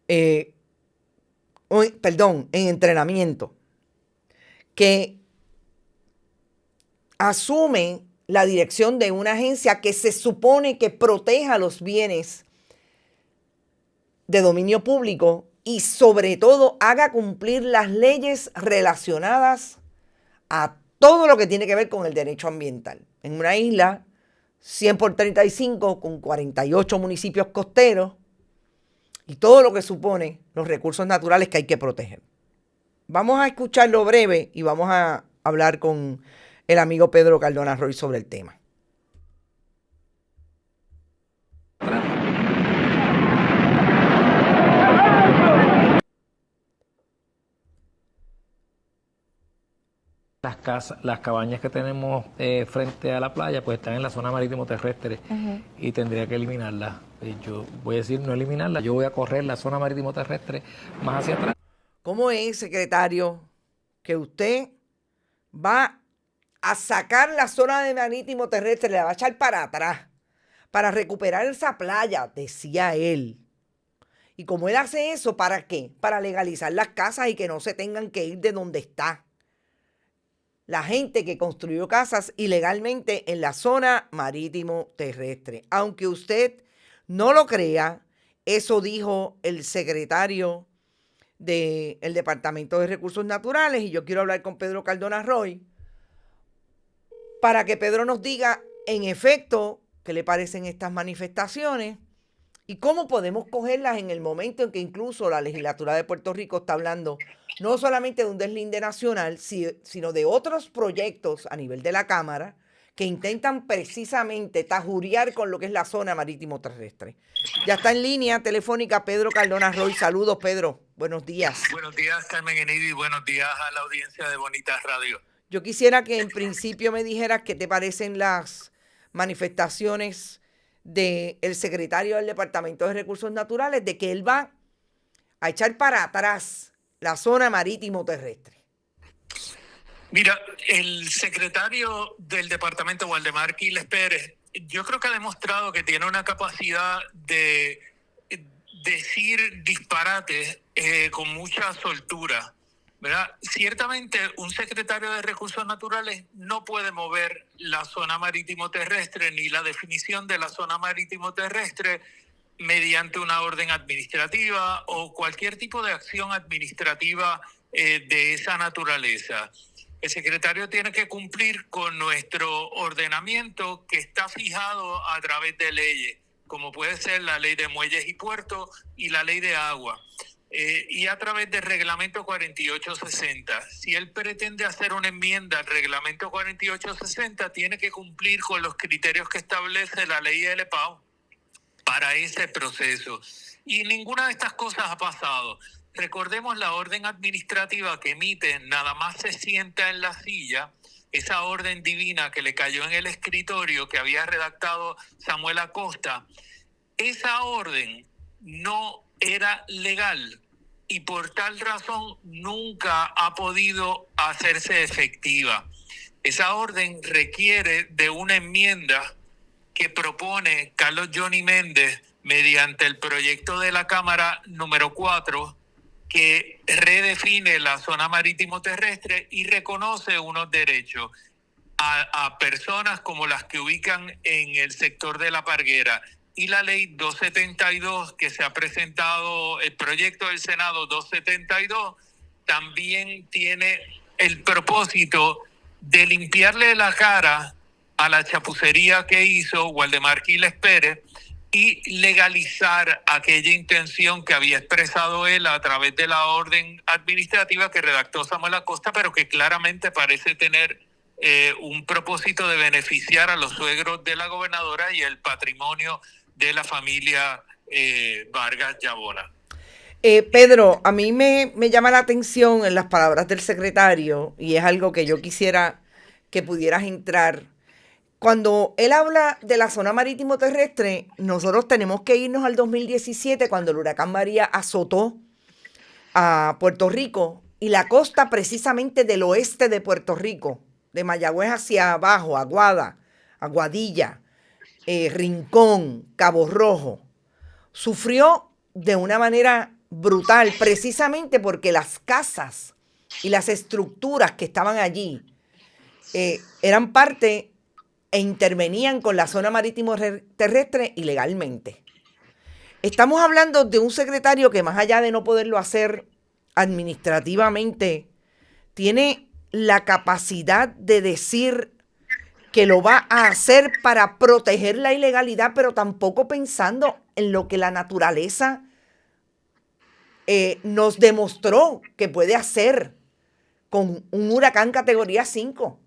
en entrenamiento, que asume la dirección de una agencia que se supone que proteja los bienes de dominio público y sobre todo haga cumplir las leyes relacionadas a todo lo que tiene que ver con el derecho ambiental. En una isla 100 por 35 con 48 municipios costeros y todo lo que supone los recursos naturales que hay que proteger. Vamos a escucharlo breve y vamos a hablar con el amigo Pedro Cardona Roy sobre el tema. Las cabañas que tenemos frente a la playa, pues están en la zona marítimo terrestre y tendría que eliminarlas. Yo voy a decir no eliminarlas, yo voy a correr la zona marítimo terrestre más hacia atrás. ¿Cómo es, secretario, que usted va a sacar la zona de marítimo terrestre, la va a echar para atrás, para recuperar esa playa, decía él? Y como él hace eso, ¿para qué? Para legalizar las casas y que no se tengan que ir de donde está la gente que construyó casas ilegalmente en la zona marítimo terrestre. Aunque usted no lo crea, eso dijo el secretario del Departamento de Recursos Naturales, y yo quiero hablar con Pedro Cardona Roy para que Pedro nos diga, en efecto, qué le parecen estas manifestaciones y cómo podemos cogerlas en el momento en que incluso la legislatura de Puerto Rico está hablando no solamente de un deslinde nacional, sino de otros proyectos a nivel de la Cámara que intentan precisamente tajuriar con lo que es la zona marítimo terrestre. Ya está en línea telefónica Pedro Cardona Roy. Saludos, Pedro. Buenos días. Buenos días, Carmen Enidi. Buenos días a la audiencia de Bonita Radio. Yo quisiera que en principio me dijeras qué te parecen las manifestaciones del secretario del Departamento de Recursos Naturales de que él va a echar para atrás la zona marítimo terrestre. Mira, el secretario del departamento, Waldemar Quiles Pérez, yo creo que ha demostrado que tiene una capacidad de decir disparates con mucha soltura, ¿verdad? Ciertamente un secretario de Recursos Naturales no puede mover la zona marítimo terrestre ni la definición de la zona marítimo terrestre mediante una orden administrativa o cualquier tipo de acción administrativa de esa naturaleza. El secretario tiene que cumplir con nuestro ordenamiento que está fijado a través de leyes, como puede ser la ley de muelles y puertos y la ley de agua, y a través del reglamento 4860. Si él pretende hacer una enmienda al reglamento 4860, tiene que cumplir con los criterios que establece la ley de LPAO para ese proceso. Y ninguna de estas cosas ha pasado. Recordemos la orden administrativa que emite, nada más se sienta en la silla, esa orden divina que le cayó en el escritorio que había redactado Samuel Acosta. Esa orden no era legal y por tal razón nunca ha podido hacerse efectiva. Esa orden requiere de una enmienda que propone Carlos Johnny Méndez mediante el proyecto de la Cámara número 4, que redefine la zona marítimo terrestre y reconoce unos derechos a personas como las que ubican en el sector de La Parguera. Y la ley 272 que se ha presentado, el proyecto del Senado 272, también tiene el propósito de limpiarle la cara a la chapucería que hizo Waldemar Quiles Pérez y legalizar aquella intención que había expresado él a través de la orden administrativa que redactó Samuel Acosta, pero que claramente parece tener un propósito de beneficiar a los suegros de la gobernadora y el patrimonio de la familia Vargas Llabona. Pedro, a mí me llama la atención en las palabras del secretario, y es algo que yo quisiera que pudieras entrar. Cuando él habla de la zona marítimo terrestre, nosotros tenemos que irnos al 2017, cuando el huracán María azotó a Puerto Rico y la costa precisamente del oeste de Puerto Rico, de Mayagüez hacia abajo, Aguada, Aguadilla, Rincón, Cabo Rojo, sufrió de una manera brutal, precisamente porque las casas y las estructuras que estaban allí eran parte e intervenían con la zona marítimo terrestre ilegalmente. Estamos hablando de un secretario que, más allá de no poderlo hacer administrativamente, tiene la capacidad de decir que lo va a hacer para proteger la ilegalidad, pero tampoco pensando en lo que la naturaleza nos demostró que puede hacer con un huracán categoría 5.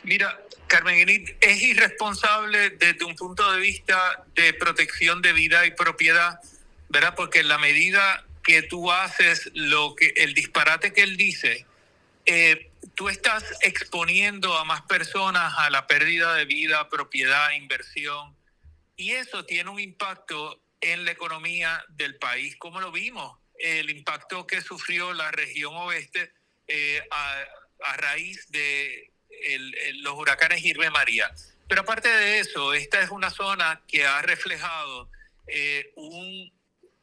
Mira, Carmen Enid, es irresponsable desde un punto de vista de protección de vida y propiedad, ¿verdad? Porque en la medida que tú haces el disparate que él dice, tú estás exponiendo a más personas a la pérdida de vida, propiedad, inversión, y eso tiene un impacto en la economía del país, como lo vimos, el impacto que sufrió la región oeste a raíz de los huracanes Irma y María. Pero aparte de eso, esta es una zona que ha reflejado un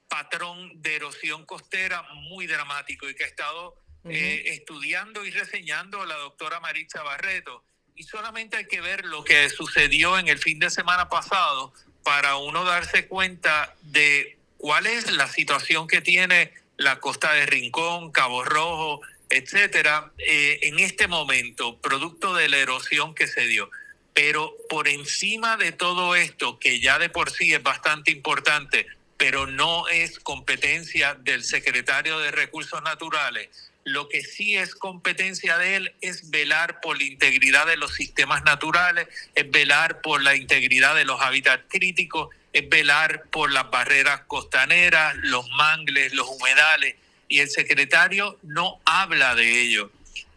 patrón de erosión costera muy dramático y que ha estado estudiando y reseñando la doctora Maritza Barreto. Y solamente hay que ver lo que sucedió en el fin de semana pasado para uno darse cuenta de cuál es la situación que tiene la costa de Rincón, Cabo Rojo, etcétera, en este momento, producto de la erosión que se dio. Pero por encima de todo esto, que ya de por sí es bastante importante, pero no es competencia del secretario de Recursos Naturales, lo que sí es competencia de él es velar por la integridad de los sistemas naturales, es velar por la integridad de los hábitats críticos, es velar por las barreras costaneras, los mangles, los humedales, y el secretario no habla de ello.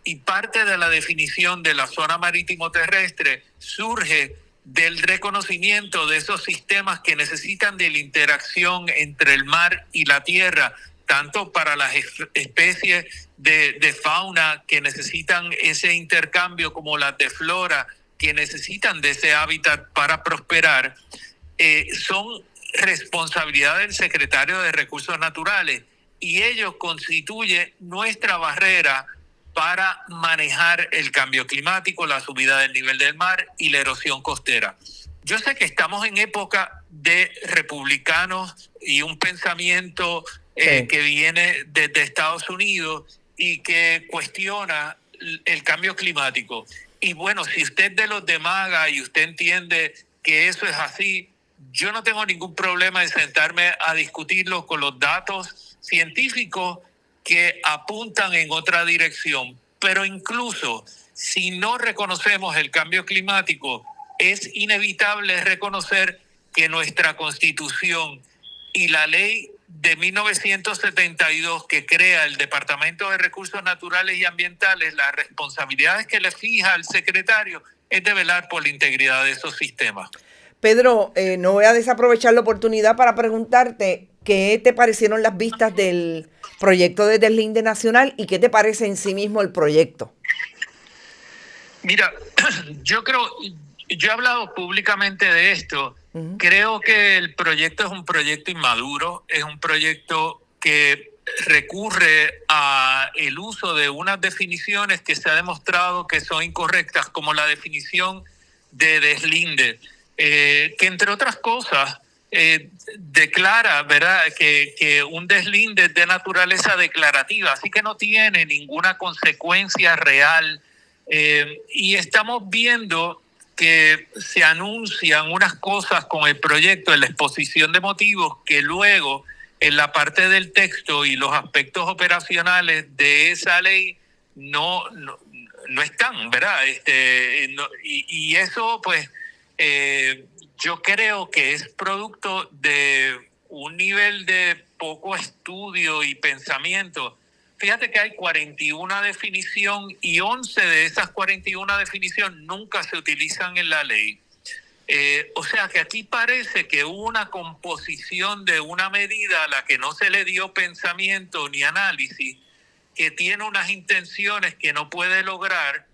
Y parte de la definición de la zona marítimo terrestre surge del reconocimiento de esos sistemas que necesitan de la interacción entre el mar y la tierra, tanto para las especies de fauna que necesitan ese intercambio como las de flora que necesitan de ese hábitat para prosperar, son responsabilidad del secretario de Recursos Naturales, y ello constituye nuestra barrera para manejar el cambio climático, la subida del nivel del mar y la erosión costera. Yo sé que estamos en época de republicanos y un pensamiento que viene desde Estados Unidos y que cuestiona el cambio climático. Y bueno, si usted es de los de MAGA y usted entiende que eso es así, yo no tengo ningún problema en sentarme a discutirlo con los datos científicos que apuntan en otra dirección. Pero incluso si no reconocemos el cambio climático, es inevitable reconocer que nuestra Constitución y la ley de 1972 que crea el Departamento de Recursos Naturales y Ambientales, las responsabilidades que le fija al secretario es de velar por la integridad de esos sistemas. Pedro, no voy a desaprovechar la oportunidad para preguntarte qué te parecieron las vistas del proyecto de deslinde nacional y qué te parece en sí mismo el proyecto. Mira, yo he hablado públicamente de esto. Creo que el proyecto es un proyecto inmaduro, es un proyecto que recurre a el uso de unas definiciones que se ha demostrado que son incorrectas, como la definición de deslinde, que entre otras cosas declara, ¿verdad?, que un deslinde es de naturaleza declarativa, así que no tiene ninguna consecuencia real, y estamos viendo que se anuncian unas cosas con el proyecto en la exposición de motivos que luego en la parte del texto y los aspectos operacionales de esa ley no están, ¿verdad? Y eso, pues, yo creo que es producto de un nivel de poco estudio y pensamiento. Fíjate que hay 41 definición y 11 de esas 41 definición nunca se utilizan en la ley. O sea que aquí parece que hubo una composición de una medida a la que no se le dio pensamiento ni análisis, que tiene unas intenciones que no puede lograr,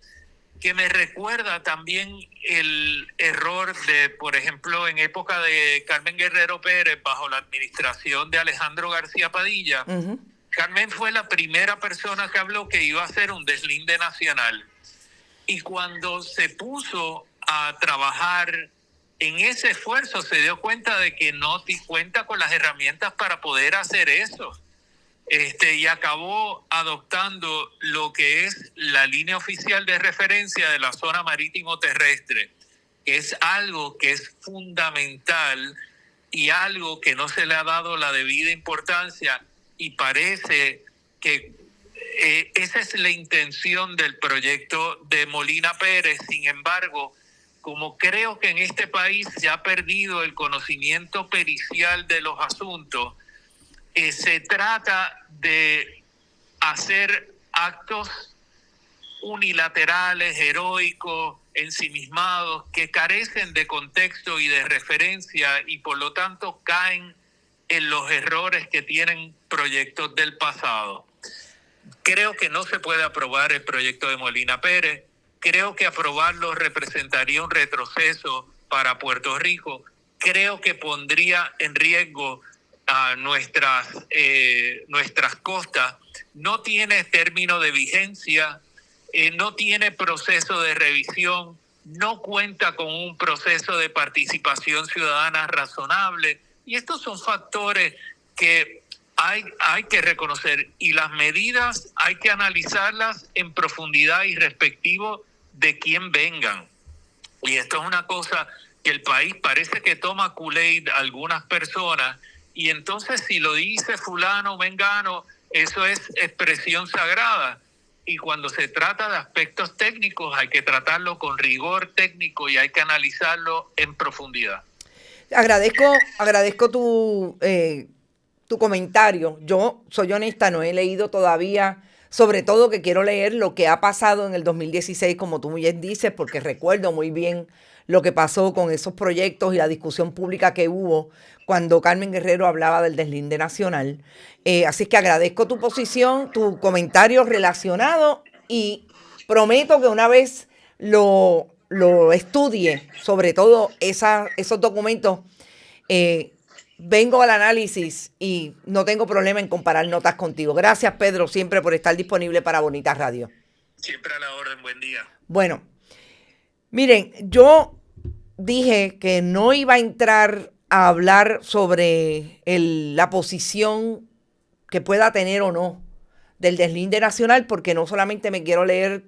que me recuerda también el error de, por ejemplo, en época de Carmen Guerrero Pérez, bajo la administración de Alejandro García Padilla. Uh-huh. Carmen fue la primera persona que habló que iba a hacer un deslinde nacional. Y cuando se puso a trabajar en ese esfuerzo, se dio cuenta de que no cuenta con las herramientas para poder hacer eso. Y acabó adoptando lo que es la línea oficial de referencia de la zona marítimo terrestre, que es algo que es fundamental y algo que no se le ha dado la debida importancia, y parece que esa es la intención del proyecto de Molina Pérez. Sin embargo, como creo que en este país se ha perdido el conocimiento pericial de los asuntos, se trata de hacer actos unilaterales, heroicos, ensimismados, que carecen de contexto y de referencia, y por lo tanto caen en los errores que tienen proyectos del pasado. Creo que no se puede aprobar el proyecto de Molina Pérez. Creo que aprobarlo representaría un retroceso para Puerto Rico. Creo que pondría en riesgo a nuestras costas. No tiene término de vigencia, no tiene proceso de revisión, no cuenta con un proceso de participación ciudadana razonable, y estos son factores que hay que reconocer, y las medidas hay que analizarlas en profundidad y respectivo de quién vengan. Y esto es una cosa que el país parece que toma Kool-Aid algunas personas, y entonces si lo dice fulano, mengano, eso es expresión sagrada. Y cuando se trata de aspectos técnicos hay que tratarlo con rigor técnico y hay que analizarlo en profundidad. Agradezco tu comentario. Yo soy honesta, no he leído todavía, sobre todo que quiero leer lo que ha pasado en el 2016, como tú muy bien dices, porque recuerdo muy bien lo que pasó con esos proyectos y la discusión pública que hubo cuando Carmen Guerrero hablaba del deslinde nacional. Así que agradezco tu posición, tu comentario relacionado, y prometo que una vez lo estudie, sobre todo esos documentos, vengo al análisis y no tengo problema en comparar notas contigo. Gracias, Pedro, siempre por estar disponible para Bonita Radio. Siempre a la orden, buen día. Bueno, miren, yo dije que no iba a entrar a hablar sobre la posición que pueda tener o no del deslinde nacional, porque no solamente me quiero leer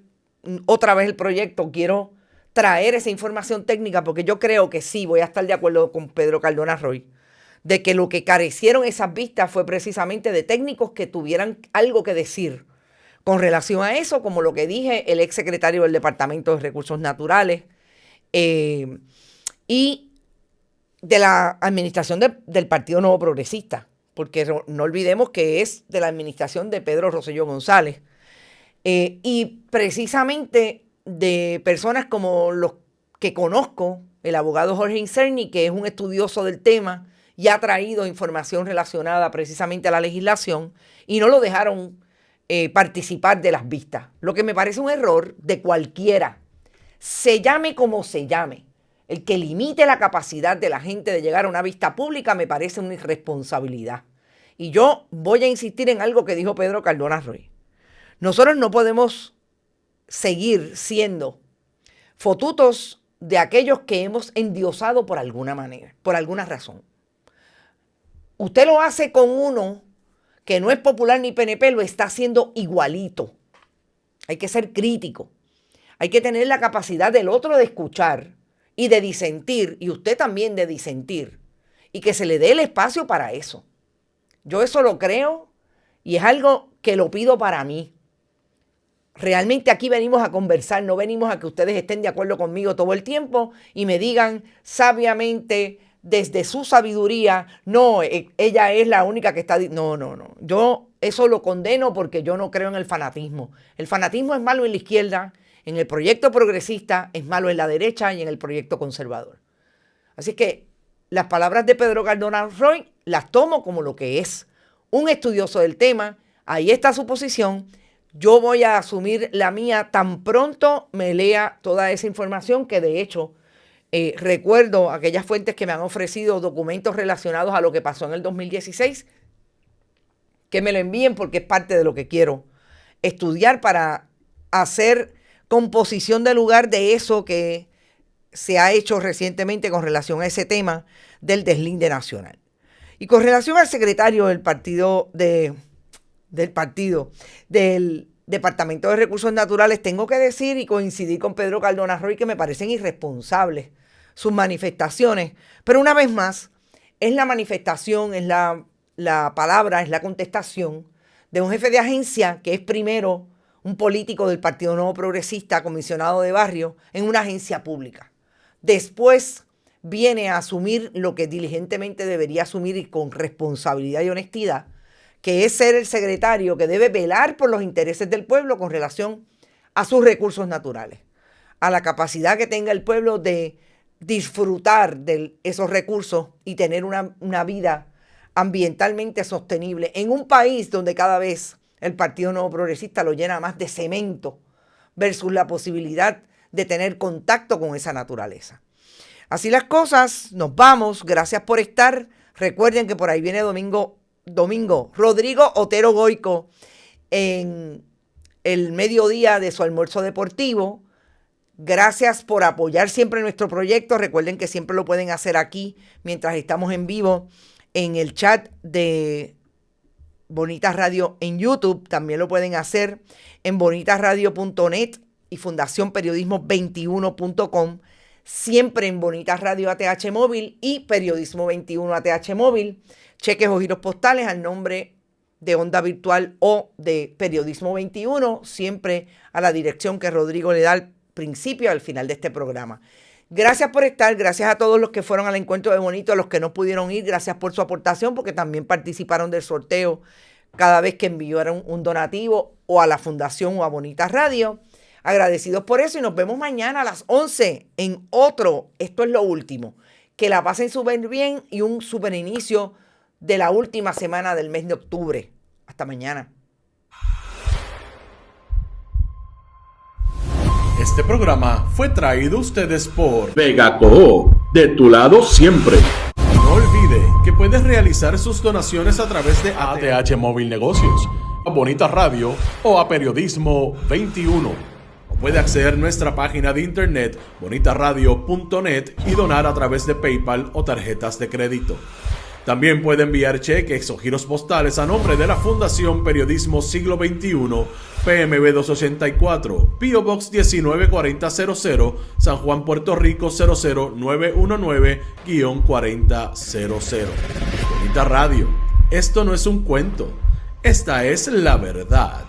otra vez el proyecto, quiero traer esa información técnica, porque yo creo que sí, voy a estar de acuerdo con Pedro Cardona Roy, de que lo que carecieron esas vistas fue precisamente de técnicos que tuvieran algo que decir con relación a eso, como lo que dije, el exsecretario del Departamento de Recursos Naturales, y de la administración del Partido Nuevo Progresista, porque no olvidemos que es de la administración de Pedro Rosselló González, y precisamente de personas como los que conozco, el abogado Jorge Incerni, que es un estudioso del tema y ha traído información relacionada precisamente a la legislación, y no lo dejaron participar de las vistas, lo que me parece un error de cualquiera, se llame como se llame. El que limite la capacidad de la gente de llegar a una vista pública me parece una irresponsabilidad. Y yo voy a insistir en algo que dijo Pedro Cardona Roy. Nosotros no podemos seguir siendo fotutos de aquellos que hemos endiosado por alguna manera, por alguna razón. Usted lo hace con uno que no es popular ni PNP, lo está haciendo igualito. Hay que ser crítico. Hay que tener la capacidad del otro de escuchar y de disentir, y usted también de disentir, y que se le dé el espacio para eso. Yo eso lo creo y es algo que lo pido para mí. realmente aquí venimos a conversar, no venimos a que ustedes estén de acuerdo conmigo todo el tiempo y me digan sabiamente desde su sabiduría, no, ella es la única que está... No. Yo eso lo condeno porque yo no creo en el fanatismo. El fanatismo es malo en la izquierda, en el proyecto progresista es malo en la derecha y en el proyecto conservador. Así que las palabras de Pedro Cardona Roy las tomo como lo que es, un estudioso del tema. Ahí está su posición. Yo voy a asumir la mía tan pronto me lea toda esa información, que de hecho recuerdo aquellas fuentes que me han ofrecido documentos relacionados a lo que pasó en el 2016, que me lo envíen porque es parte de lo que quiero estudiar para hacer composición de lugar de eso que se ha hecho recientemente con relación a ese tema del deslinde nacional. Y con relación al secretario del del Departamento de Recursos Naturales, tengo que decir y coincidir con Pedro Cardona Roy que me parecen irresponsables sus manifestaciones. Pero una vez más, es la manifestación, es la palabra, es la contestación de un jefe de agencia que es primero un político del Partido Nuevo Progresista, comisionado de barrio, en una agencia pública. Después viene a asumir lo que diligentemente debería asumir y con responsabilidad y honestidad, que es ser el secretario que debe velar por los intereses del pueblo con relación a sus recursos naturales, a la capacidad que tenga el pueblo de disfrutar de esos recursos y tener una vida ambientalmente sostenible en un país donde cada vez el Partido Nuevo Progresista lo llena más de cemento versus la posibilidad de tener contacto con esa naturaleza. Así las cosas, nos vamos. Gracias por estar. Recuerden que por ahí viene Domingo Rodrigo Otero Goico en el mediodía de su almuerzo deportivo. Gracias por apoyar siempre nuestro proyecto. Recuerden que siempre lo pueden hacer aquí mientras estamos en vivo en el chat de Bonitas Radio en YouTube. También lo pueden hacer en bonitasradio.net y fundacionperiodismo21.com. Siempre en Bonitas Radio ATH Móvil y Periodismo 21 ATH Móvil. Cheques o giros postales al nombre de Onda Virtual o de Periodismo 21, siempre a la dirección que Rodrigo le da al principio y al final de este programa. Gracias por estar, gracias a todos los que fueron al encuentro de Bonito, a los que no pudieron ir, gracias por su aportación porque también participaron del sorteo cada vez que enviaron un donativo o a la Fundación o a Bonitas Radio. Agradecidos por eso y nos vemos mañana a las 11 en otro. Esto es lo último. Que la pasen súper bien y un súper inicio de la última semana del mes de octubre. Hasta mañana. Este programa fue traído a ustedes por Vega Coop, de tu lado siempre. No olvide que puedes realizar sus donaciones a través de ATH Móvil Negocios, a Bonitas Radio o a Periodismo 21. O puede acceder a nuestra página de internet bonitasradio.net y donar a través de PayPal o tarjetas de crédito. También puede enviar cheques o giros postales a nombre de la Fundación Periodismo Siglo XXI, PMB 284, P.O. Box 194000, San Juan, Puerto Rico 00919-4000. Bonita Radio, esto no es un cuento, esta es la verdad.